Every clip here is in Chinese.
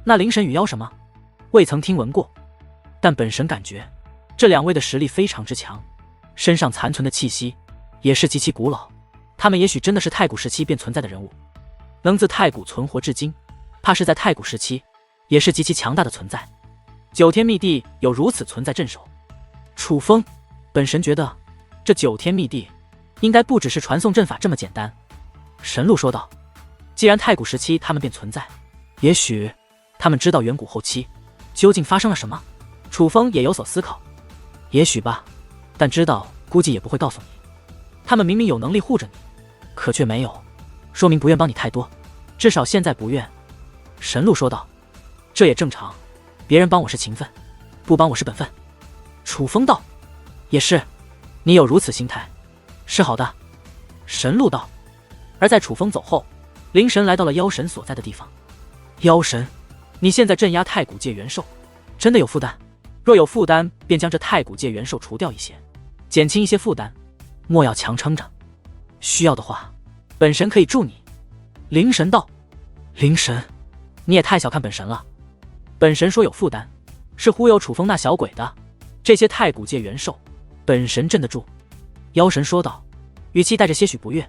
那灵神与妖神吗？未曾听闻过，但本神感觉这两位的实力非常之强，身上残存的气息也是极其古老，他们也许真的是太古时期便存在的人物，能自太古存活至今，怕是在太古时期也是极其强大的存在。九天密地有如此存在镇守，楚风，本神觉得这九天密地应该不只是传送阵法这么简单。神鹿说道，既然太古时期他们便存在，也许他们知道远古后期究竟发生了什么。楚风也有所思考，也许吧，但知道估计也不会告诉你。他们明明有能力护着你，可却没有，说明不愿帮你太多，至少现在不愿。神鹿说道，这也正常，别人帮我是情分，不帮我是本分。楚风道，也是，你有如此心态是好的。神鹿道。而在楚风走后，灵神来到了妖神所在的地方。妖神，你现在镇压太古界元兽，真的有负担？若有负担，便将这太古界元兽除掉一些，减轻一些负担，莫要强撑着。需要的话，本神可以助你。灵神道。灵神，你也太小看本神了。本神说有负担，是忽悠楚风那小鬼的。这些太古界元兽，本神镇得住。妖神说道，语气带着些许不悦。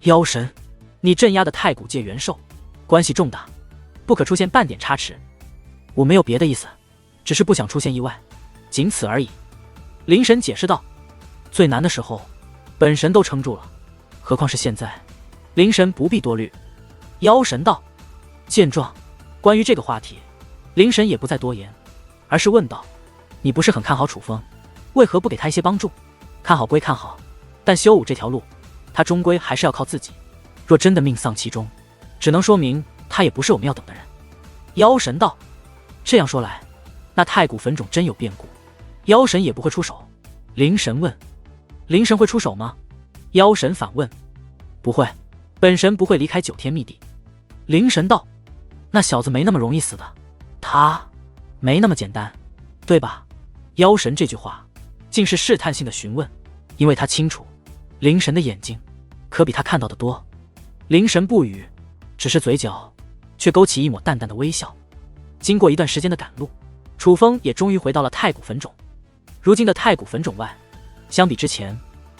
妖神，你镇压的太古界元兽关系重大，不可出现半点差池。我没有别的意思，只是不想出现意外，仅此而已。灵神解释道，最难的时候本神都撑住了，何况是现在。灵神不必多虑。妖神道。见状，关于这个话题，灵神也不再多言，而是问道，你不是很看好楚风，为何不给他一些帮助？看好归看好，但修武这条路他终归还是要靠自己，若真的命丧其中，只能说明他也不是我们要等的人。妖神道。这样说来，那太古坟冢真有变故，妖神也不会出手。灵神问，灵神会出手吗？妖神反问，不会，本神不会离开九天密地。灵神道，那小子没那么容易死的，他没那么简单，对吧？妖神这句话竟是试探性的询问，因为他清楚灵神的眼睛可比他看到的多。灵神不语，只是嘴角却勾起一抹淡淡的微笑。经过一段时间的赶路，楚风也终于回到了太古坟冢。如今的太古坟冢外，相比之前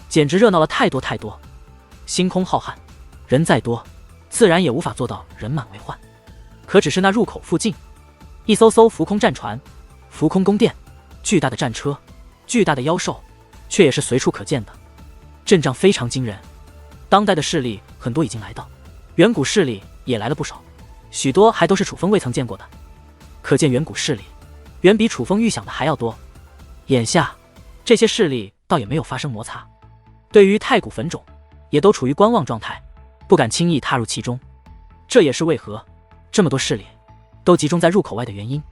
简直热闹了太多太多。星空浩瀚，人再多自然也无法做到人满为患。可只是那入口附近，一艘艘浮空战船、浮空宫殿、巨大的战车、巨大的妖兽，却也是随处可见的，阵仗非常惊人。当代的势力很多已经来到，远古势力也来了不少，许多还都是楚风未曾见过的。可见远古势力远比楚风预想的还要多。眼下这些势力倒也没有发生摩擦，对于太古坟冢也都处于观望状态，不敢轻易踏入其中。这也是为何这么多势力都集中在入口外的原因。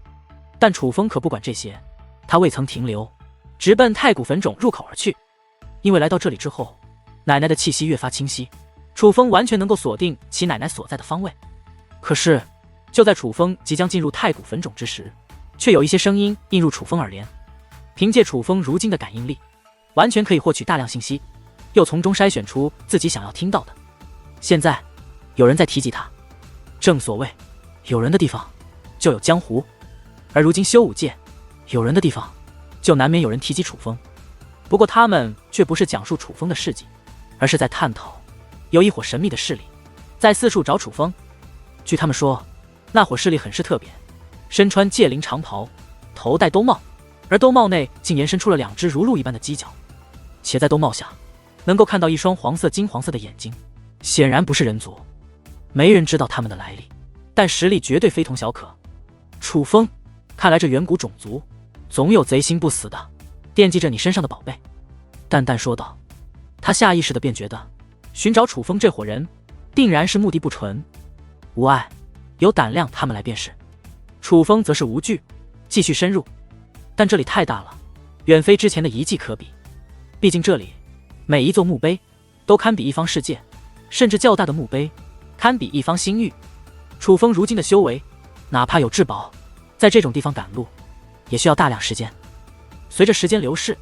但楚风可不管这些，他未曾停留，直奔太古坟冢入口而去。因为来到这里之后，奶奶的气息越发清晰，楚风完全能够锁定其奶奶所在的方位。可是就在楚风即将进入太古坟冢之时，却有一些声音映入楚风耳帘。凭借楚风如今的感应力，完全可以获取大量信息，又从中筛选出自己想要听到的。现在有人在提及他，正所谓有人的地方就有江湖，而如今修武界有人的地方就难免有人提及楚风。不过他们却不是讲述楚风的事迹，而是在探讨有一伙神秘的势力在四处找楚风。据他们说，那伙势力很是特别，身穿戒灵长袍，头戴兜帽，而兜帽内竟延伸出了两只如鹿一般的犄角，且在兜帽下能够看到一双黄色金黄色的眼睛，显然不是人族。没人知道他们的来历，但实力绝对非同小可。楚风，看来这远古种族总有贼心不死的，惦记着你身上的宝贝。淡淡说道。他下意识的便觉得寻找楚风这伙人定然是目的不纯，无碍，有胆量他们来便是。楚风则是无惧，继续深入。但这里太大了，远非之前的遗迹可比。毕竟这里每一座墓碑都堪比一方世界，甚至较大的墓碑堪比一方星域。楚风如今的修为，哪怕有至宝，在这种地方赶路也需要大量时间。随着时间流逝，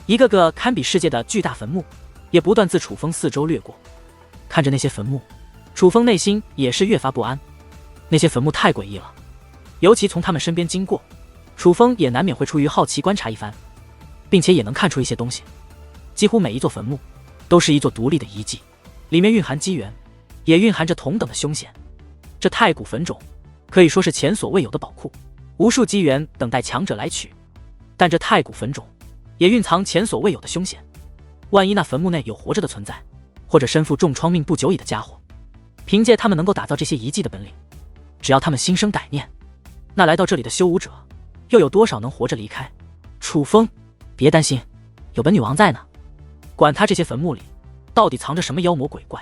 一个个堪比世界的巨大坟墓也不断自楚风四周掠过。看着那些坟墓，楚风内心也是越发不安。那些坟墓太诡异了，尤其从他们身边经过，楚风也难免会出于好奇观察一番，并且也能看出一些东西。几乎每一座坟墓都是一座独立的遗迹，里面蕴含机缘，也蕴含着同等的凶险。这太古坟冢可以说是前所未有的宝库，无数机缘等待强者来取。但这太古坟冢也蕴藏前所未有的凶险，万一那坟墓内有活着的存在，或者身负重创命不久矣的家伙，凭借他们能够打造这些遗迹的本领，只要他们心生歹念，那来到这里的修武者又有多少能活着离开？楚风，别担心，有本女王在呢。管他这些坟墓里到底藏着什么妖魔鬼怪，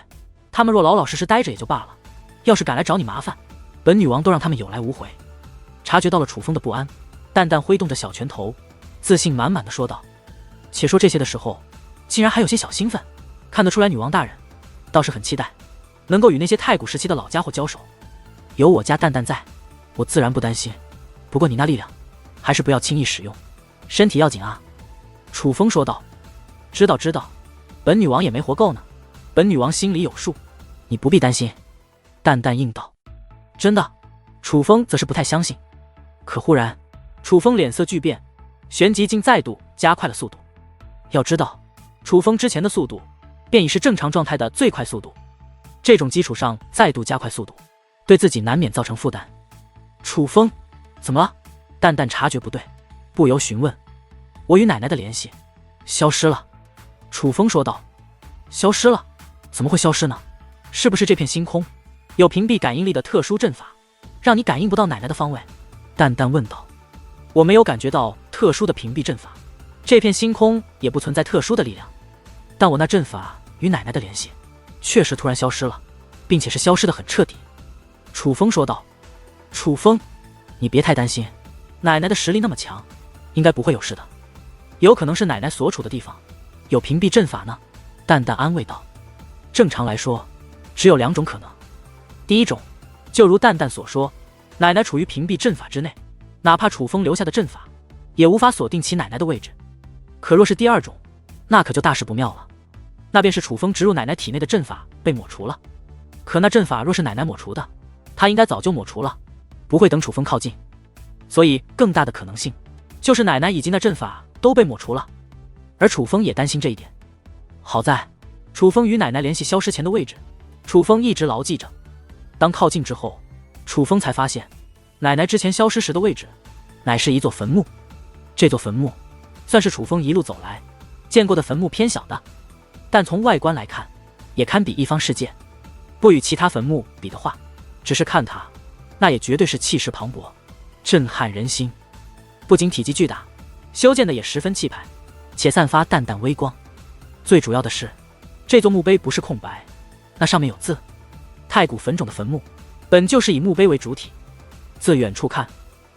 他们若老老实实待着也就罢了，要是敢来找你麻烦，本女王都让他们有来无回。察觉到了楚风的不安，淡淡挥动着小拳头，自信满满的说道。且说这些的时候，竟然还有些小兴奋，看得出来女王大人倒是很期待能够与那些太古时期的老家伙交手。有我家淡淡在，我自然不担心，不过你那力量还是不要轻易使用，身体要紧啊。楚风说道。知道知道，本女王也没活够呢，本女王心里有数，你不必担心。淡淡应道。真的？楚风则是不太相信。可忽然楚风脸色巨变，旋即竟再度加快了速度。要知道楚风之前的速度便已是正常状态的最快速度，这种基础上再度加快速度，对自己难免造成负担。楚风，怎么了？淡淡察觉不对，不由询问。我与奶奶的联系消失了。楚风说道。消失了？怎么会消失呢？是不是这片星空有屏蔽感应力的特殊阵法，让你感应不到奶奶的方位？淡淡问道。我没有感觉到特殊的屏蔽阵法，这片星空也不存在特殊的力量，但我那阵法与奶奶的联系确实突然消失了，并且是消失得很彻底。楚风说道。楚风，你别太担心，奶奶的实力那么强，应该不会有事的。有可能是奶奶所处的地方有屏蔽阵法呢。淡淡安慰道。正常来说只有两种可能，第一种就如淡淡所说，奶奶处于屏蔽阵法之内，哪怕楚风留下的阵法也无法锁定其奶奶的位置。可若是第二种，那可就大事不妙了，那便是楚风植入奶奶体内的阵法被抹除了。可那阵法若是奶奶抹除的，他应该早就抹除了，不会等楚风靠近，所以更大的可能性就是奶奶以及那阵法都被抹除了，而楚风也担心这一点。好在楚风与奶奶联系消失前的位置，楚风一直牢记着。当靠近之后，楚风才发现奶奶之前消失时的位置乃是一座坟墓。这座坟墓算是楚风一路走来见过的坟墓偏小的，但从外观来看也堪比一方世界。不与其他坟墓比的话，只是看它，那也绝对是气势磅礴，震撼人心。不仅体积巨大，修建的也十分气派，且散发淡淡微光。最主要的是，这座墓碑不是空白，那上面有字。太古坟冢的坟墓本就是以墓碑为主体，自远处看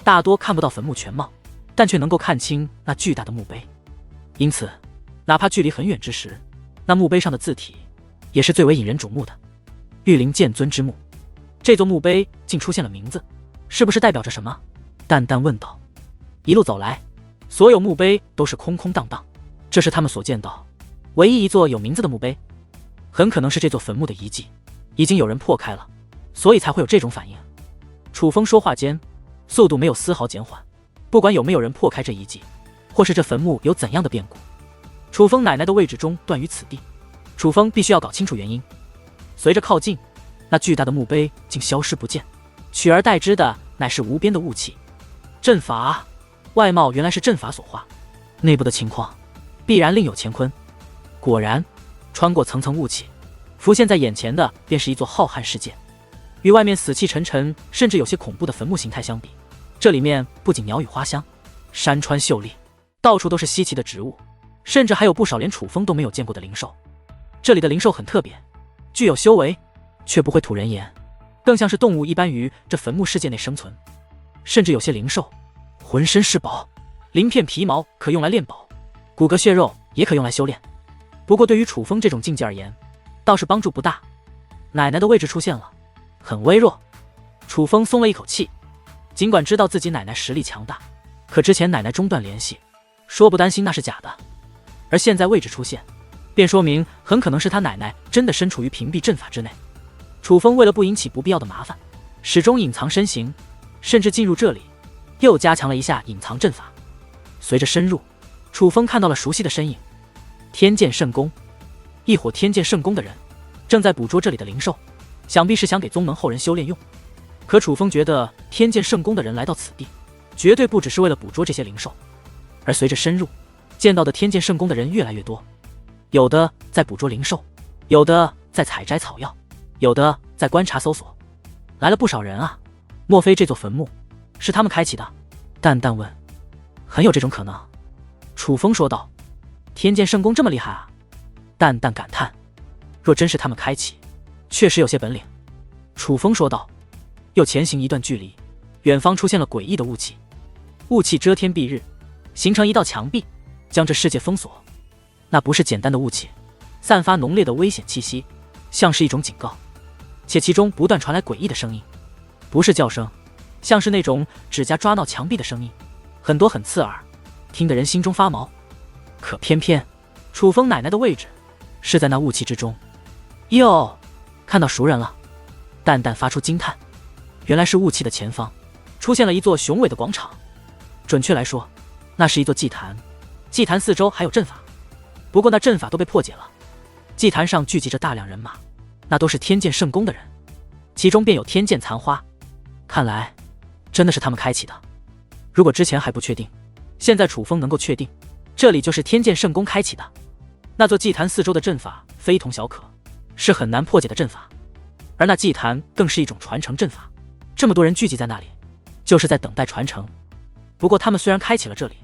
大多看不到坟墓全貌，但却能够看清那巨大的墓碑。因此哪怕距离很远之时，那墓碑上的字体也是最为引人瞩目的。玉灵剑尊之墓，这座墓碑竟出现了名字，是不是代表着什么？淡淡问道。一路走来，所有墓碑都是空空荡荡，这是他们所见到唯一一座有名字的墓碑。很可能是这座坟墓的遗迹已经有人破开了，所以才会有这种反应。楚风说话间速度没有丝毫减缓，不管有没有人破开这遗迹，或是这坟墓有怎样的变故，楚风奶奶的位置中断于此地，楚风必须要搞清楚原因。随着靠近，那巨大的墓碑竟消失不见，取而代之的乃是无边的雾气。阵法，外貌原来是阵法所化，内部的情况必然另有乾坤。果然，穿过层层雾气，浮现在眼前的便是一座浩瀚世界。与外面死气沉沉甚至有些恐怖的坟墓形态相比，这里面不仅鸟语花香，山川秀丽，到处都是稀奇的植物，甚至还有不少连楚风都没有见过的灵兽。这里的灵兽很特别，具有修为，却不会吐人言，更像是动物一般于这坟墓世界内生存。甚至有些灵兽浑身是宝，鳞片皮毛可用来炼宝，骨骼血肉也可用来修炼。不过对于楚风这种境界而言，倒是帮助不大。奶奶的位置出现了，很微弱。楚风松了一口气，尽管知道自己奶奶实力强大，可之前奶奶中断联系，说不担心那是假的，而现在位置出现，便说明很可能是他奶奶真的身处于屏蔽阵法之内。楚风为了不引起不必要的麻烦，始终隐藏身形，甚至进入这里，又加强了一下隐藏阵法。随着深入，楚风看到了熟悉的身影，天剑圣宫。一伙天剑圣宫的人正在捕捉这里的灵兽，想必是想给宗门后人修炼用。可楚风觉得天剑圣宫的人来到此地，绝对不只是为了捕捉这些灵兽。而随着深入，见到的天剑圣宫的人越来越多，有的在捕捉灵兽，有的在采摘草药，有的在观察搜索，来了不少人啊！莫非这座坟墓是他们开启的？淡淡问。很有这种可能，楚风说道。天剑圣宫这么厉害啊！淡淡感叹。若真是他们开启，确实有些本领。楚风说道。又前行一段距离，远方出现了诡异的雾气，雾气遮天蔽日，形成一道墙壁，将这世界封锁。那不是简单的雾气，散发浓烈的危险气息，像是一种警告，且其中不断传来诡异的声音，不是叫声，像是那种指甲抓挠墙壁的声音，很多很刺耳，听得人心中发毛。可偏偏楚风奶奶的位置是在那雾气之中。哟，看到熟人了！淡淡发出惊叹。原来是雾气的前方出现了一座雄伟的广场，准确来说，那是一座祭坛，祭坛四周还有阵法，不过那阵法都被破解了。祭坛上聚集着大量人马，那都是天剑圣宫的人，其中便有天剑残花。看来真的是他们开启的。如果之前还不确定，现在楚风能够确定，这里就是天剑圣宫开启的。那座祭坛四周的阵法非同小可，是很难破解的阵法，而那祭坛更是一种传承阵法。这么多人聚集在那里，就是在等待传承。不过他们虽然开启了这里，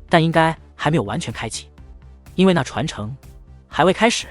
但应该还没有完全开启，因为那传承还未开始。